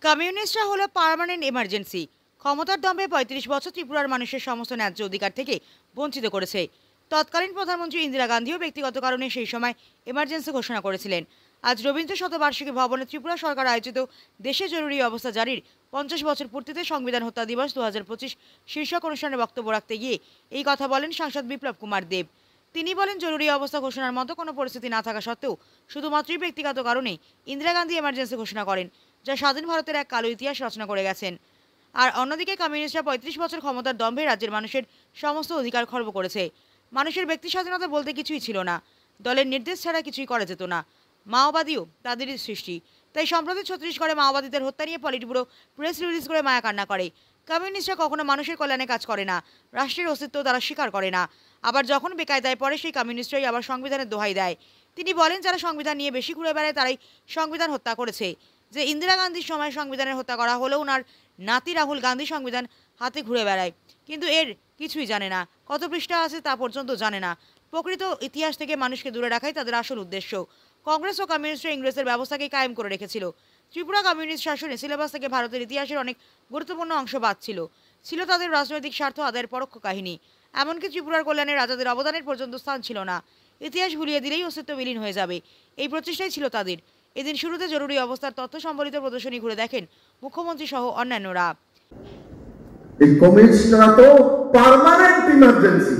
কমিউনিস্টরা হলো permanent emergency. ক্ষমতার দম্ভে ৩৫ বছর ত্রিপুরার মানুষের সমস্ত ন্যায্য অধিকার থেকে বঞ্চিত করেছে। তৎকালীন প্রধানমন্ত্রী ইন্দিরা গান্ধীও ব্যক্তিগত কারণে সেই সময় এমার্জেন্সি ঘোষণা করেছিলেন। আজ রবীন্দ্র শতবার্ষিকী ভবনে ত্রিপুরা সরকার আয়োজিত দেশে জরুরি অবস্থা জারির ৫০ বছর পূর্তিতে সংবিধান হত্যা দিবস ২০২৫ শীর্ষক অনুষ্ঠানে বক্তব্য রাখতে গিয়ে এই কথা বলেন সাংসদ বিপ্লব কুমার দেব। তিনি বলেন, জরুরি অবস্থা ঘোষণার মতো কোনো পরিস্থিতি না থাকা সত্ত্বেও শুধুমাত্রই ব্যক্তিগত কারণে ইন্দিরা গান্ধী এমার্জেন্সি ঘোষণা করেন, যা স্বাধীন ভারতের এক কালো ইতিহাস রচনা করে গেছেন। আর অন্যদিকে কমিউনিস্টরা ৩৫ বছর ক্ষমতার দম্ভে রাজ্যের মানুষের সমস্ত অধিকার খর্ব করেছে। মানুষের ব্যক্তি স্বাধীনতা বলতে কিছুই ছিল না, দলের নির্দেশ ছাড়া কিছুই করা যেত না। মাওবাদীও তাদেরই সৃষ্টি। তাই সম্প্রতি ছত্তিশগড়ে মাওবাদীদের হত্যা নিয়ে পলিট ব্যুরো প্রেস রিলিজ করে মায়া কান্না করে। কমিউনিস্টরা কখনো মানুষের কল্যাণে কাজ করে না, রাষ্ট্রের অস্তিত্ব তারা স্বীকার করে না। আবার যখন বেকায়দায় পড়ে সেই কমিউনিস্টরাই আবার সংবিধানের দোহাই দেয়। তিনি বলেন, যারা সংবিধান নিয়ে বেশি ঘুরে বেড়ায় তারাই সংবিধান হত্যা করেছে। যে ইন্দিরা গান্ধীর সময় সংবিধানের হত্যা করা হলেও ওনার নাতি রাহুল গান্ধী সংবিধান হাতে ঘুরে বেড়ায়, কিন্তু এর কিছুই জানে না, কত পৃষ্ঠা আছে তা পর্যন্ত জানে না। প্রকৃত ইতিহাস থেকে মানুষকে দূরে রাখাই তাদের আসল উদ্দেশ্য। কংগ্রেস ও কমিউনিস্টরা ইংরেজের ব্যবস্থাকে কায়েম করে রেখেছিল। ত্রিপুরা কমিউনিস্ট শাসনে সিলেবাস থেকে ভারতের ইতিহাসের অনেক গুরুত্বপূর্ণ অংশ বাদ ছিল তাদের রাজনৈতিক স্বার্থ আদায়ের পরোক্ষ কাহিনী। এমনকি ত্রিপুরার কল্যাণে রাজাদের অবদানের পর্যন্ত স্থান ছিল না। ইতিহাস ভুলিয়ে দিলেই অস্তিত্ব বিলীন হয়ে যাবে, এই প্রচেষ্টাই ছিল তাদের। এদিন শুরুতে জরুরি অবস্থার তথ্য সম্বলিত প্রদর্শনী ঘুরে দেখেন মুখ্যমন্ত্রী সহ অন্যান্যরা। এই কমিউনিস্টরা তো পার্মানেন্ট ইমার্জেন্সি,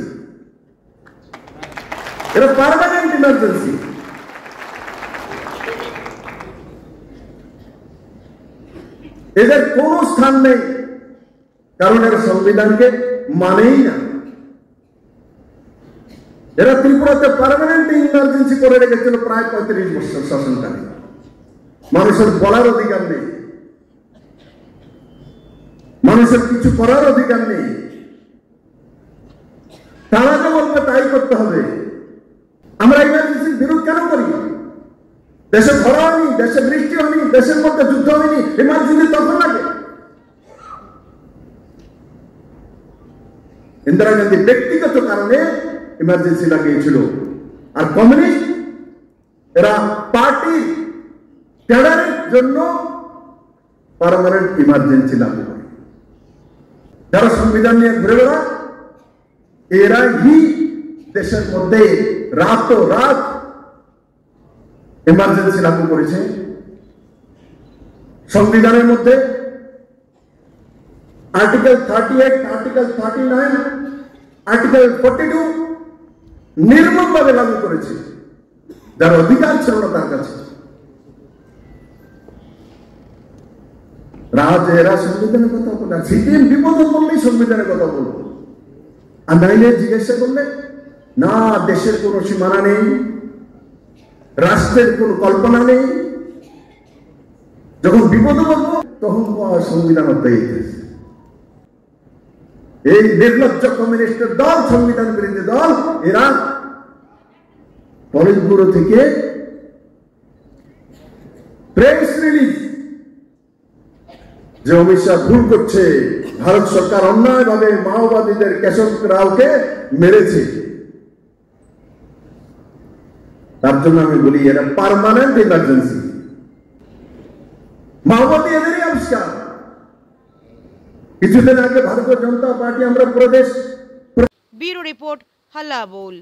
এরা পার্মানেন্ট ইমার্জেন্সি। এদের কোনো স্থান নেই, কারণ এরা সংবিধানকে মানেই না। এরা ত্রিপুরাতে পার্মানেন্ট ইমার্জেন্সি করে রেখেছিল প্রায় ৩৫ বছর শাসনকালে। মানুষের বলার অধিকার নেই, মানুষের কিছু করার অধিকার নেই। তারা যে বলবে তাই করতে হবে। আমরা ইমার্জেন্সির বিরোধ কেন করি? দেশে খরা হয়নি, দেশে বৃষ্টি হয়নি, দেশের মধ্যে যুদ্ধ হয়নি, ইমার্জেন্সি তখন লাগে। ইন্দিরা গান্ধী ব্যক্তিগত কারণে ইমার্জেন্সি লাগিয়েছিল। আর কমিউনিস্ট এরা পার্টি ক্যাডারের জন্য পার্মানেন্ট ইমার্জেন্সি লাগু করে। যারা সংবিধান নিয়ে ঘুরে বেড়ায় এরাই দেশের মধ্যে রাত ইমার্জেন্সি লাগু করেছে। সংবিধানের মধ্যে আর্টিকেল 38, আর্টিকেল 39, আর্টিকেল 42 নির্মমভাবে লাগু করেছে, যার অধিকার ছিল না তার কাছে। এরা সংবিধানের কথা বলে, সিপিএম বিপদ বললেই সংবিধানের কথা বলবো, আর নাইলে জিজ্ঞাসা করলে না, দেশের কোনো সীমানা নেই, রাষ্ট্রের কোনো কল্পনা নেই। যখন বিপদ বলবো তখন সংবিধান হত্যা। এই নির্লজ্জ কমিউনিস্টের দল, সংবিধান বিরোধী দল, এরা পলিট ব্যুরো থেকে প্রেস রিলিজ যে অমিত শাহ ভুল করছে, ভারত সরকার অন্যায়ভাবে মাওবাদীদের কেশব রাওকে মেরেছে, তার জন্য আমি বলি এরা পার্মানেন্ট ইমার্জেন্সি। মাওবাদী এদেরই আবিষ্কার। কিছুদিন আগে ভারতীয় জনতা পার্টি আমরা প্রদেশ। ব্যুরো রিপোর্ট, হাল্লা বোল।